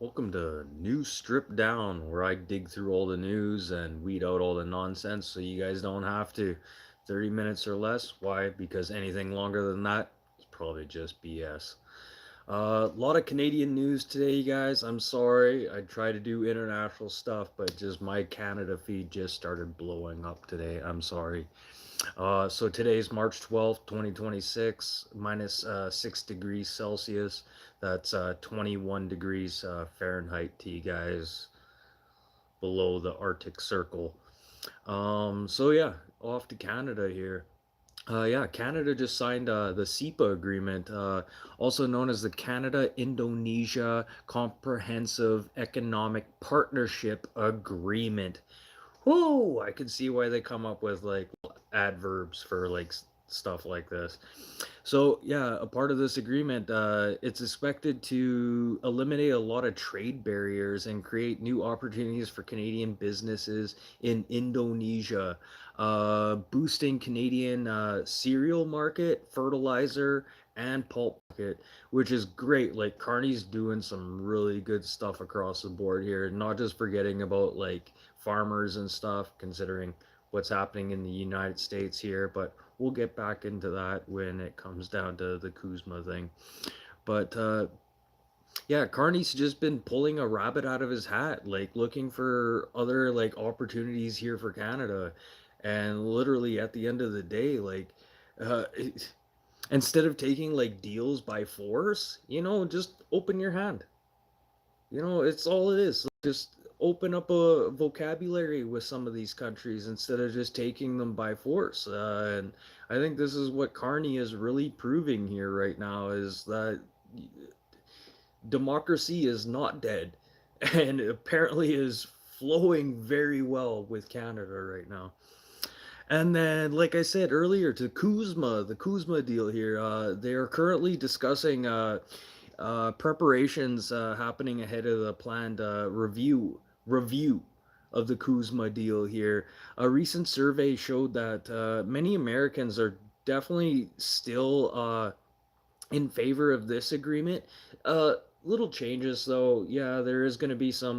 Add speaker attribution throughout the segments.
Speaker 1: Welcome to News Strip Down, where I dig through all the news and weed out all the nonsense so you guys don't have to. 30 minutes or less. Why? Because anything longer than that is probably just BS. A lot of Canadian news today, you guys. I'm sorry. I try to do international stuff, but just my Canada feed just started blowing up today. I'm sorry. So today's March 12th, 2026, minus 6 degrees Celsius. That's 21 degrees Fahrenheit to you guys below the Arctic Circle. So yeah, off to Canada here. Yeah, Canada just signed the CEPA agreement, also known as the Canada-Indonesia Comprehensive Economic Partnership Agreement. Whoa, I can see why they come up with like adverbs for like stuff like this. So yeah, a part of this agreement, it's expected to eliminate a lot of trade barriers and create new opportunities for Canadian businesses in Indonesia, boosting Canadian cereal market, fertilizer, and pulp market, which is great. Like Carney's doing some really good stuff across the board here, not just forgetting about like farmers and stuff, considering what's happening in the United States here, but we'll get back into that when it comes down to the Kuzma thing. But yeah, Carney's just been pulling a rabbit out of his hat, like looking for other like opportunities here for Canada. And literally at the end of the day, like uh, instead of taking like deals by force, just open your hand. It's all it is. Just open up a vocabulary with some of these countries instead of just taking them by force. And I think this is what Carney is really proving here right now is that democracy is not dead and apparently is flowing very well with Canada right now. And then, like I said earlier, to Kuzma, the Kuzma deal here, they are currently discussing preparations happening ahead of the planned review of the Kuzma deal here. A recent survey showed that many Americans are definitely still in favor of this agreement. Little changes, though. Yeah, there is going to be some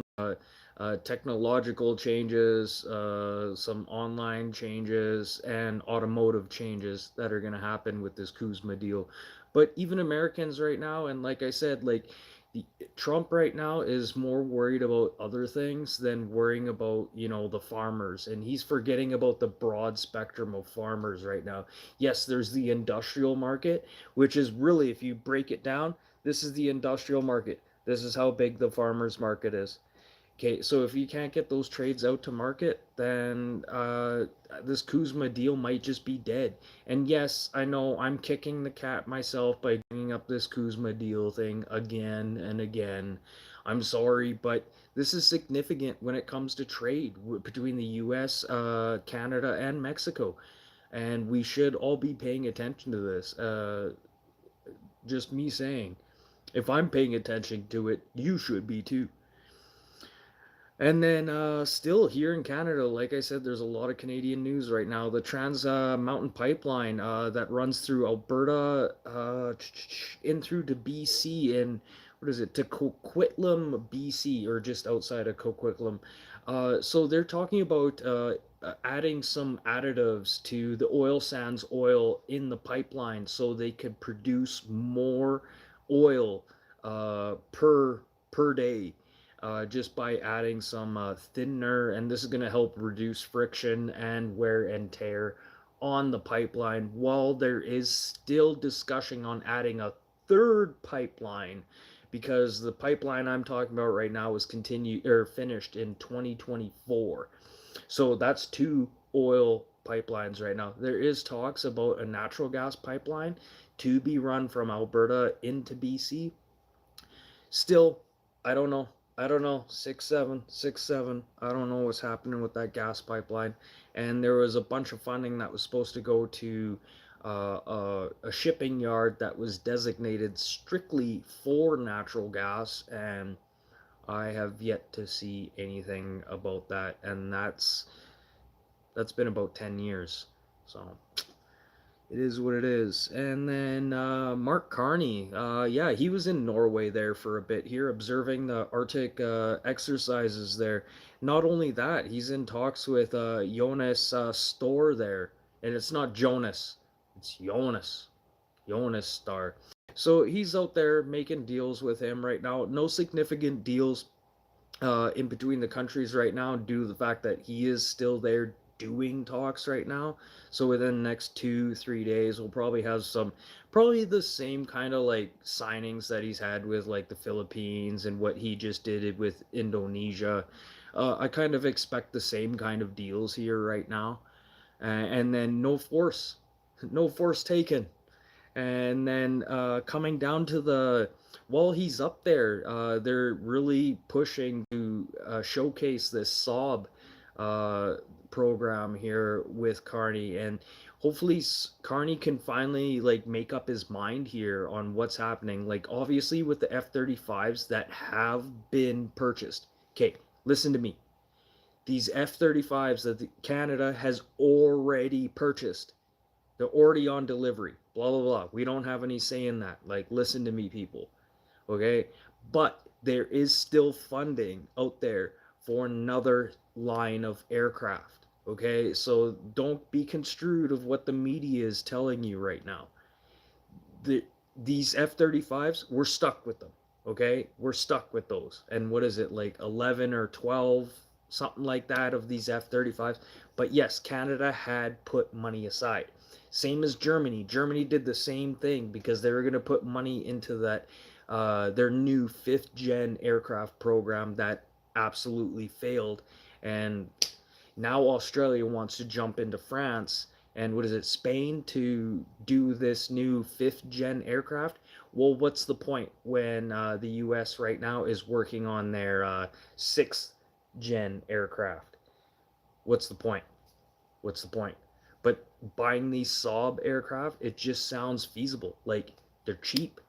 Speaker 1: technological changes, some online changes, and automotive changes that are going to happen with this Kuzma deal. But even Americans right now, and like I said, like the, Trump right now is more worried about other things than worrying about, the farmers. And he's forgetting about the broad spectrum of farmers right now. Yes, there's the industrial market, which is really, if you break it down, this is the industrial market. This is how big the farmers market is. Okay, so if you can't get those trades out to market, then this Kuzma deal might just be dead. And yes, I know I'm kicking the cat myself by bringing up this Kuzma deal thing again and again. I'm sorry, but this is significant when it comes to trade between the U.S., Canada, and Mexico. And we should all be paying attention to this. Just me saying. If I'm paying attention to it, you should be too. And then still here in Canada, like I said, there's a lot of Canadian news right now. The Trans Mountain Pipeline that runs through Alberta in through to BC and what is it, to Coquitlam, BC, or just outside of Coquitlam. So they're talking about adding some additives to the oil sands oil in the pipeline so they could produce more oil per day just by adding some thinner, and this is going to help reduce friction and wear and tear on the pipeline. While there is still discussion on adding a third pipeline, because the pipeline I'm talking about right now is continued or finished in 2024. So that's two oil pipelines right now. There is talks about a natural gas pipeline to be run from Alberta into BC. Still, I don't know. I don't know. 6-7, 6-7. I don't know what's happening with that gas pipeline. And there was a bunch of funding that was supposed to go to a shipping yard that was designated strictly for natural gas. And I have yet to see anything about that. And that's been about 10 years. So It is what it is. And then Mark Carney, yeah, he was in Norway there for a bit here, observing the Arctic exercises there. Not only that, he's in talks with Jonas Storr there, and it's not Jonas, it's Jonas Starr. So he's out there making deals with him right now. No significant deals in between the countries right now due to the fact that he is still there doing talks right now. So within the next 2-3 days, we'll probably have some, probably the same kind of like signings that he's had with like the Philippines and what he just did with Indonesia. I kind of expect the same kind of deals here right now. And then no force taken. And then coming down to the, while he's up there, they're really pushing to showcase this Saab uh, program here with Carney, and hopefully Carney can finally like make up his mind here on what's happening. Like obviously with the F-35s that have been purchased. Okay, listen to me. These F-35s that Canada has already purchased, they're already on delivery. Blah, blah, blah. We don't have any say in that. Like, listen to me, people. Okay? But there is still funding out there for another line of aircraft. Okay? So don't be construed of what the media is telling you right now. These F-35s, we're stuck with them. Okay? We're stuck with those. And what is it, like 11 or 12, something like that, of these F-35s? But yes, Canada had put money aside. Same as Germany. Germany did the same thing because they were going to put money into that their new 5th gen aircraft program that absolutely failed. And now Australia wants to jump into France and what is it, Spain, to do this new 5th gen aircraft. Well, what's the point when the US right now is working on their 6th gen aircraft? What's the point? What's the point? But buying these Saab aircraft, it just sounds feasible. Like they're cheap,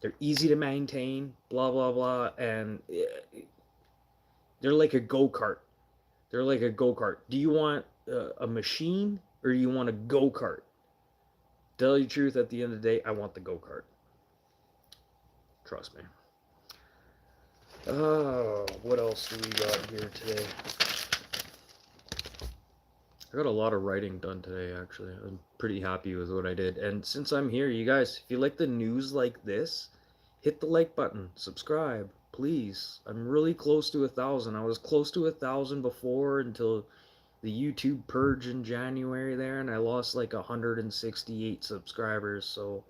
Speaker 1: they're easy to maintain, blah blah blah, and they're like a go kart. They're like a go kart. Do you want a machine or do you want a go kart? Tell you the truth, at the end of the day, I want the go kart. Trust me. Oh, what else do we got here today? I got a lot of writing done today, actually. I'm pretty happy with what I did. And since I'm here, you guys, if you like the news like this, hit the like button, subscribe, please. I'm really close to 1,000. I was close to 1,000 before until the YouTube purge in January there, and I lost like 168 subscribers. So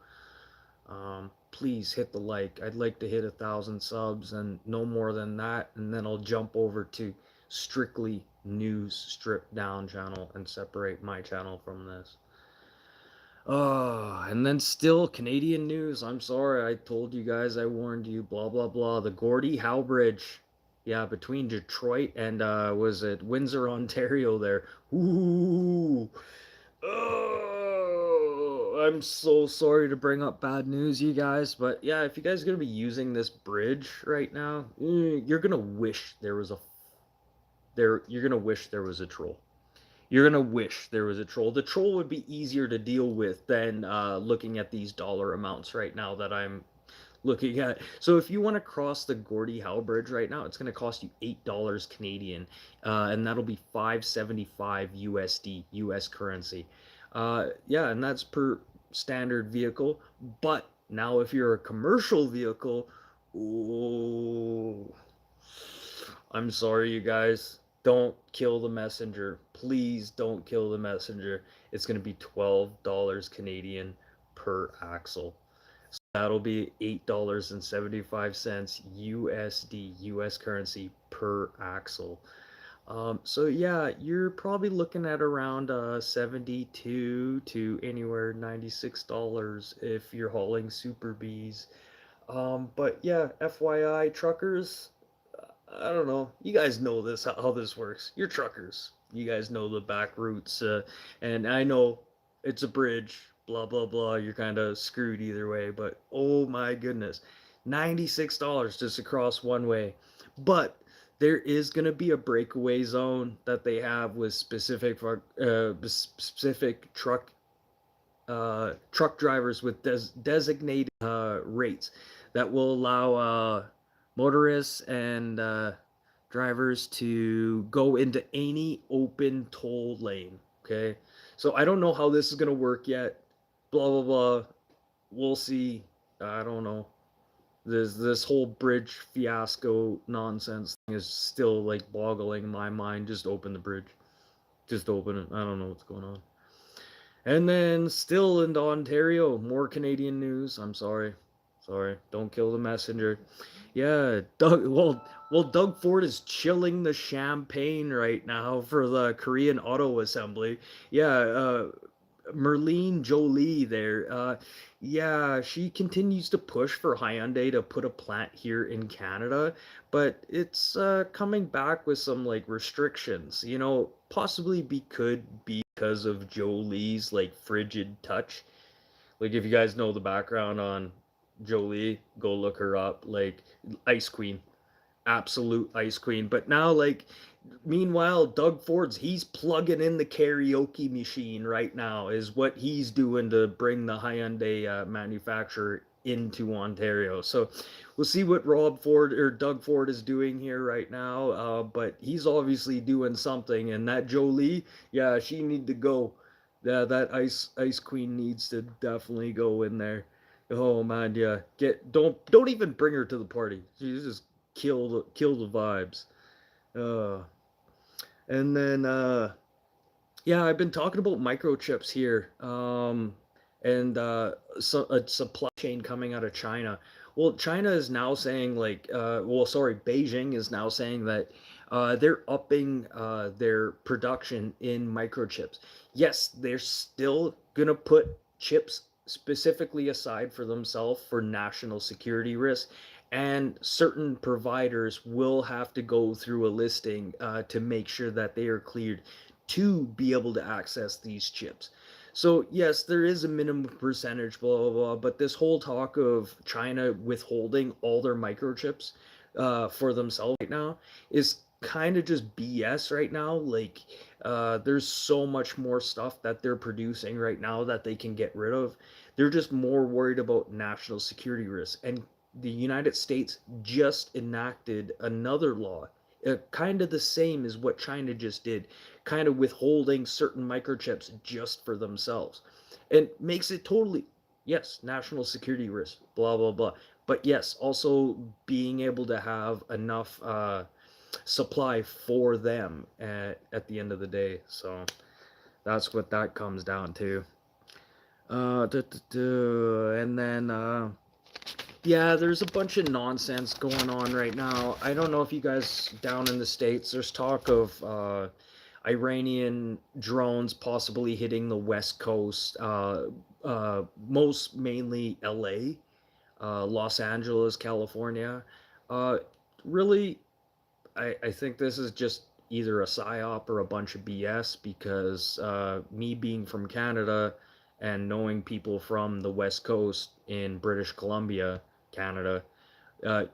Speaker 1: please hit the like. I'd like to hit 1,000 subs and no more than that, and then I'll jump over to strictly news stripped down channel and separate my channel from this. Oh, and then still Canadian news. I'm sorry, I told you guys, I warned you, blah blah blah. The Gordie Howe Bridge, yeah, between Detroit and was it Windsor, Ontario there. Ooh. Oh, I'm so sorry to bring up bad news, you guys, but yeah, if you guys are gonna be using this bridge right now, you're gonna wish there was a you're gonna wish there was a troll. You're gonna wish there was a troll. The troll would be easier to deal with than looking at these dollar amounts right now that I'm looking at. So if you want to cross the Gordie Howe Bridge right now, it's going to cost you $8 Canadian, and that'll be 575 USD, US currency. Yeah, and that's per standard vehicle. But now if you're a commercial vehicle, ooh, I'm sorry, you guys. Don't kill the messenger. Please don't kill the messenger. It's going to be $12 Canadian per axle. So that'll be $8.75 USD, US currency per axle. So yeah, you're probably looking at around 72 to anywhere $96 if you're hauling Super Bs. But yeah, FYI, truckers, I don't know. You guys know this, how this works. You're truckers. You guys know the back routes, and I know it's a bridge. Blah blah blah. You're kind of screwed either way. But oh my goodness, $96 just across one way. But there is gonna be a breakaway zone that they have with specific truck truck drivers with designated rates that will allow motorists and drivers to go into any open toll lane. Okay, so I don't know how this is gonna work yet. Blah blah blah. We'll see. I don't know. This whole bridge fiasco nonsense thing is still like boggling my mind. Just open the bridge. Just open it. I don't know what's going on. And then still in Ontario, more Canadian news. I'm sorry. Sorry. Don't kill the messenger. Yeah, Doug Ford is chilling the champagne right now for the Korean Auto Assembly. Yeah, Merlene Jolie there. Yeah, she continues to push for Hyundai to put a plant here in Canada, but it's coming back with some like restrictions. You know, possibly could be because of Jolie's like frigid touch. Like if you guys know the background on Jolie, go look her up. Like Ice Queen, absolute Ice Queen. But now, like, meanwhile, Doug Ford's he's plugging in the karaoke machine right now. Is what he's doing to bring the Hyundai manufacturer into Ontario. So we'll see what Rob Ford or Doug Ford is doing here right now. But he's obviously doing something, and that Jolie, yeah, she need to go. Yeah, that Ice Queen needs to definitely go in there. Oh man, yeah. Don't even bring her to the party. She's just kill the vibes. Uh, and then yeah, I've been talking about microchips here. And so a supply chain coming out of China. Well, China is now saying like well, sorry, Beijing is now saying that they're upping their production in microchips. Yes, they're still gonna put chips specifically aside for themselves for national security risk, and certain providers will have to go through a listing to make sure that they are cleared to be able to access these chips. So yes, there is a minimum percentage, blah blah blah. But this whole talk of China withholding all their microchips for themselves right now is kind of just BS right now. Like, there's so much more stuff that they're producing right now that they can get rid of. They're just more worried about national security risks. And the United States just enacted another law, kind of the same as what China just did, kind of withholding certain microchips just for themselves, and makes it totally, yes, national security risk, blah blah blah. But yes, also being able to have enough supply for them at the end of the day. So that's what that comes down to. And then yeah, there's a bunch of nonsense going on right now. I don't know if you guys down in the States, there's talk of Iranian drones possibly hitting the West Coast, most mainly LA, Los Angeles, California. Uh, really, I think this is just either a psyop or a bunch of BS because me being from Canada and knowing people from the West Coast in British Columbia, Canada,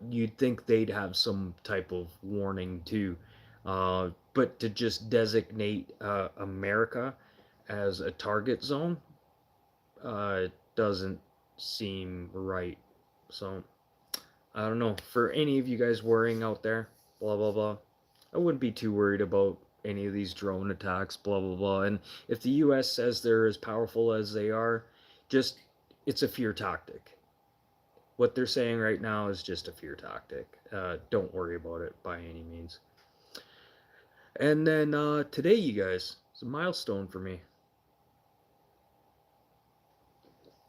Speaker 1: you'd think they'd have some type of warning too. But to just designate America as a target zone doesn't seem right. So I don't know. For any of you guys worrying out there, blah blah blah, I wouldn't be too worried about any of these drone attacks, blah blah blah. And if the U.S. says they're as powerful as they are, just it's a fear tactic. What they're saying right now is just a fear tactic. Don't worry about it by any means. And then today, you guys, it's a milestone for me.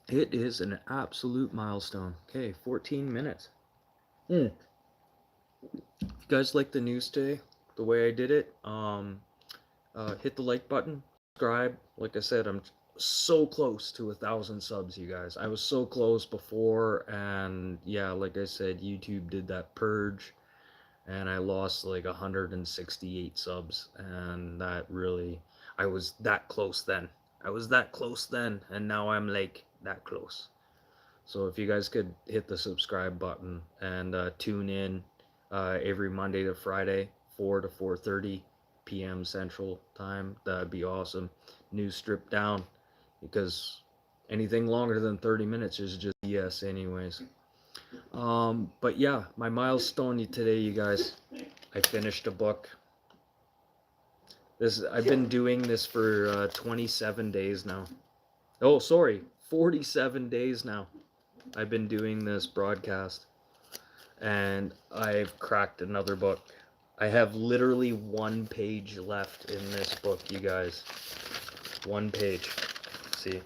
Speaker 1: It is an absolute milestone. Okay, 14 minutes. If you guys like the news today, the way I did it, hit the like button, subscribe. Like I said, I'm so close to 1,000 subs, you guys. I was so close before, and yeah, like I said, YouTube did that purge, and I lost like 168 subs, and that really, I was that close then. I was that close then, and now I'm like that close. So if you guys could hit the subscribe button and tune in every Monday to Friday, 4 to 4:30 p.m. Central Time, that'd be awesome. News stripped down because Anything longer than 30 minutes is just yes, anyways. But yeah, my milestone today, you guys. I finished a book. I've been doing this for 27 days now. Oh, sorry, 47 days now. I've been doing this broadcast, and I've cracked another book. I have literally 1 page left in this book, you guys. 1 page. See,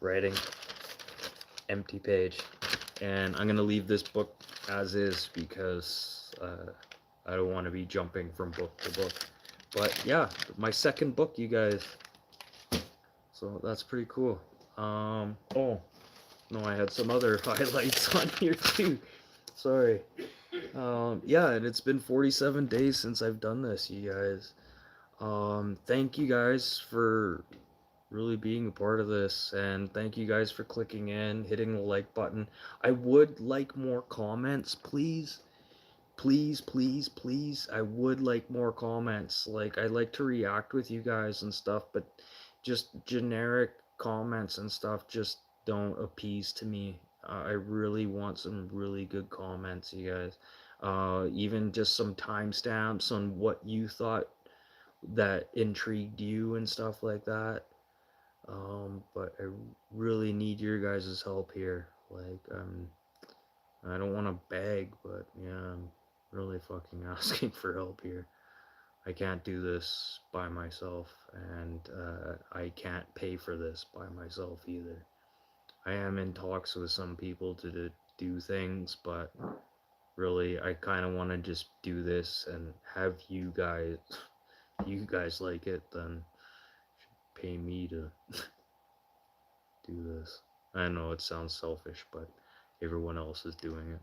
Speaker 1: writing, empty page. And I'm gonna leave this book as is because I don't want to be jumping from book to book. But yeah, my second book, you guys. So that's pretty cool. Oh no, I had some other highlights on here too. Sorry. Yeah, and it's been 47 days since I've done this, you guys. Thank you guys for really being a part of this, and thank you guys for clicking in, hitting the like button. I would like more comments, please. Please, please, please. I would like more comments. Like, I like to react with you guys and stuff, but just generic comments and stuff just don't appease to me. I really want some really good comments, you guys. Even just some timestamps on what you thought that intrigued you and stuff like that. But I really need your guys' help here. Like, I don't want to beg, but yeah, I'm really fucking asking for help here. I can't do this by myself, and I can't pay for this by myself either. I am in talks with some people to do things, but really, I kind of want to just do this and have you guys like it, then pay me to do this. I know it sounds selfish, but everyone else is doing it.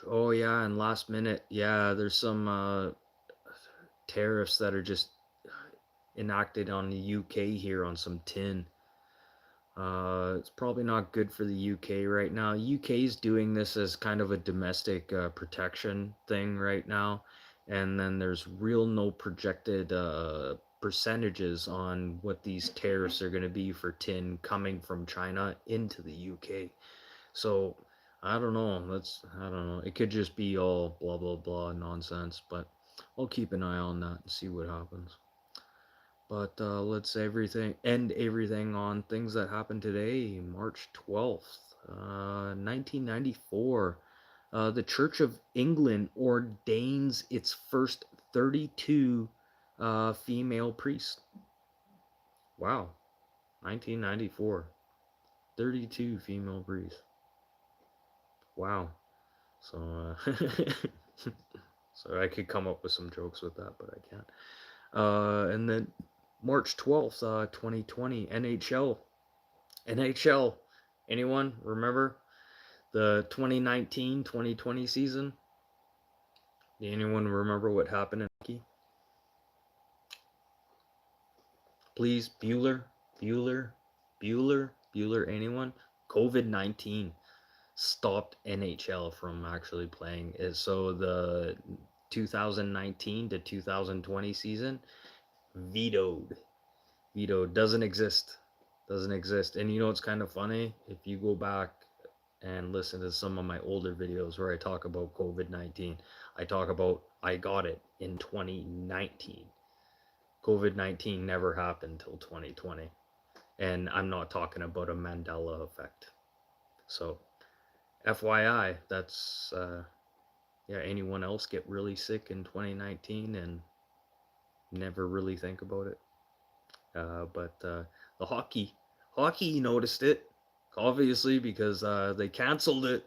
Speaker 1: Oh yeah, and last minute, yeah, there's some tariffs that are just enacted on the UK here on some tin. It's probably not good for the UK right now. UK is doing this as kind of a domestic protection thing right now, and then there's real no projected percentages on what these tariffs are going to be for tin coming from China into the UK. So I don't know. I don't know. It could just be all blah blah blah nonsense, but I'll keep an eye on that and see what happens. But let's end everything on things that happened today, March 12th, 1994. The Church of England ordains its first 32 female priests. Wow, 1994. 32 female priests. Wow. So, so I could come up with some jokes with that, but I can't. And then March 12th, 2020, NHL. Anyone remember the 2019-2020 season? Anyone remember what happened in hockey? Please, Bueller, anyone? COVID-19 stopped NHL from actually playing. So the 2019 to 2020 season vetoed. Doesn't exist. And you know what's kind of funny? If you go back and listen to some of my older videos where I talk about COVID-19, I talk about I got it in 2019. COVID-19 never happened till 2020. And I'm not talking about a Mandela effect. So, FYI, that's anyone else get really sick in 2019 and never really think about it? But the hockey noticed it, obviously, because they canceled it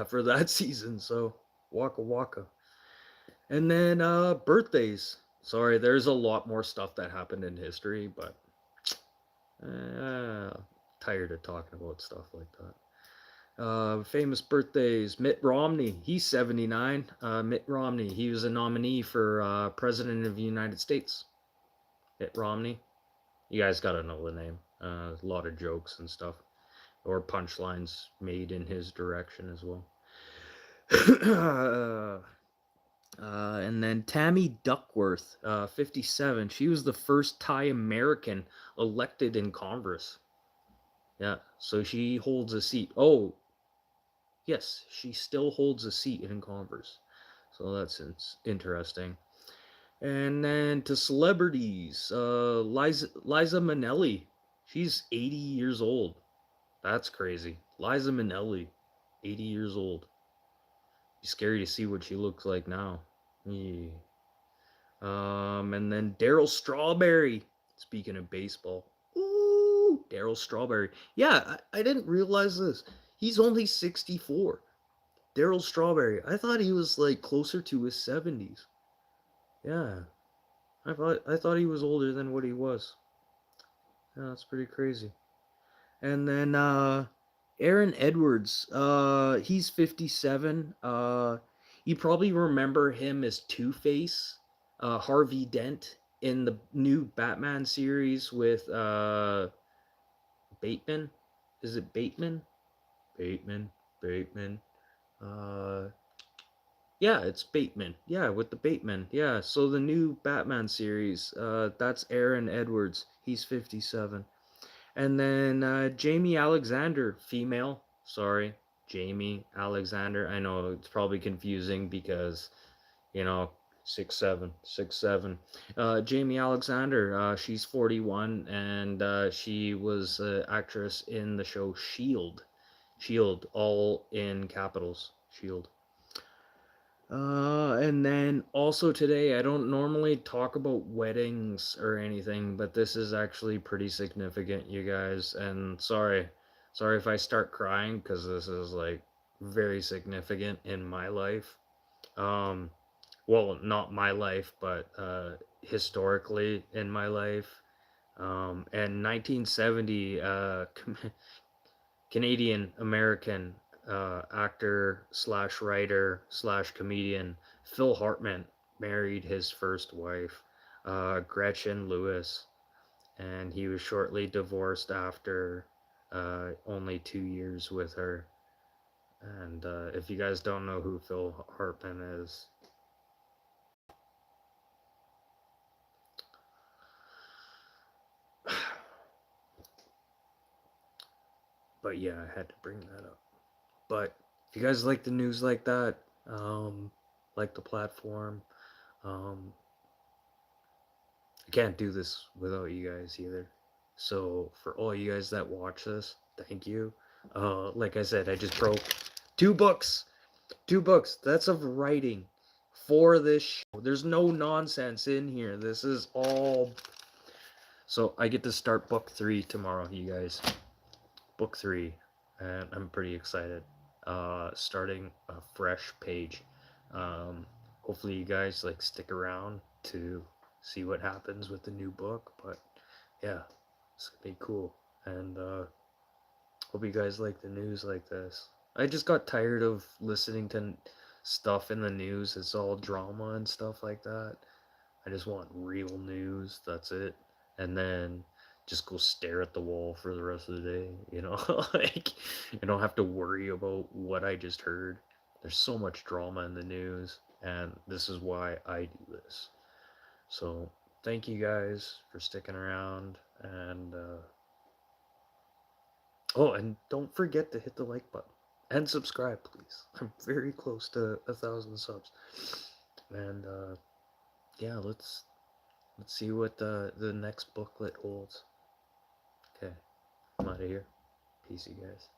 Speaker 1: for that season. So waka waka. And then birthdays. Sorry, there's a lot more stuff that happened in history, but tired of talking about stuff like that. Famous birthdays. Mitt Romney, he's 79. Mitt Romney, he was a nominee for President of the United States. Mitt Romney. You guys gotta know the name. A lot of jokes and stuff, or punchlines made in his direction as well. And then Tammy Duckworth, 57. She was the first Thai American elected in Congress. Yeah, so she holds a seat. Oh, yes, she still holds a seat in Congress. So that's interesting. And then to celebrities, Liza Minnelli. She's 80 years old. That's crazy. Liza Minnelli, 80 years old. It's scary to see what she looks like now. Yeah. And then Daryl Strawberry. Speaking of baseball, ooh, Daryl Strawberry. Yeah, I didn't realize this. He's only 64. Daryl Strawberry. I thought he was like closer to his 70s. Yeah, I thought he was older than what he was. Yeah, that's pretty crazy. And then Aaron Edwards. He's 57. You probably remember him as Two-Face, Harvey Dent in the new Batman series with Bateman. Is it Bateman? Bateman. Uh, yeah, it's Bateman. Yeah, with the Bateman. Yeah, so the new Batman series. That's Aaron Edwards. He's 57. And then Jamie Alexander, female. Sorry, Jamie Alexander. I know it's probably confusing because, you know, 6'7". Jamie Alexander, she's 41, and she was an actress in the show Shield. Shield, all in capitals. Shield. And then also today, I don't normally talk about weddings or anything, but this is actually pretty significant, you guys. And sorry if I start crying because this is like very significant in my life. Um, well, not my life, but historically in my life. In 1970, Canadian American actor slash writer slash comedian Phil Hartman married his first wife, Gretchen Lewis, and he was shortly divorced after only 2 years with her. And if you guys don't know who Phil Hartman is, but yeah, I had to bring that up. But if you guys like the news like that, like the platform, um, I can't do this without you guys either. So for all you guys that watch this, thank you. Like I said, I just broke two books. Two books. That's of writing for this show. There's no nonsense in here. This is all. So I get to start book 3 tomorrow, you guys. Book 3, and I'm pretty excited. Starting a fresh page. Hopefully you guys like stick around to see what happens with the new book. But yeah, it's gonna be cool. And hope you guys like the news like this. I just got tired of listening to stuff in the news. It's all drama and stuff like that. I just want real news. That's it. And then just go stare at the wall for the rest of the day. You know, like you don't have to worry about what I just heard. There's so much drama in the news, and this is why I do this. So thank you guys for sticking around, and oh, and don't forget to hit the like button and subscribe, please. I'm very close to 1,000 subs, and yeah, let's see what the next booklet holds. Okay, I'm out of here. Peace, you guys.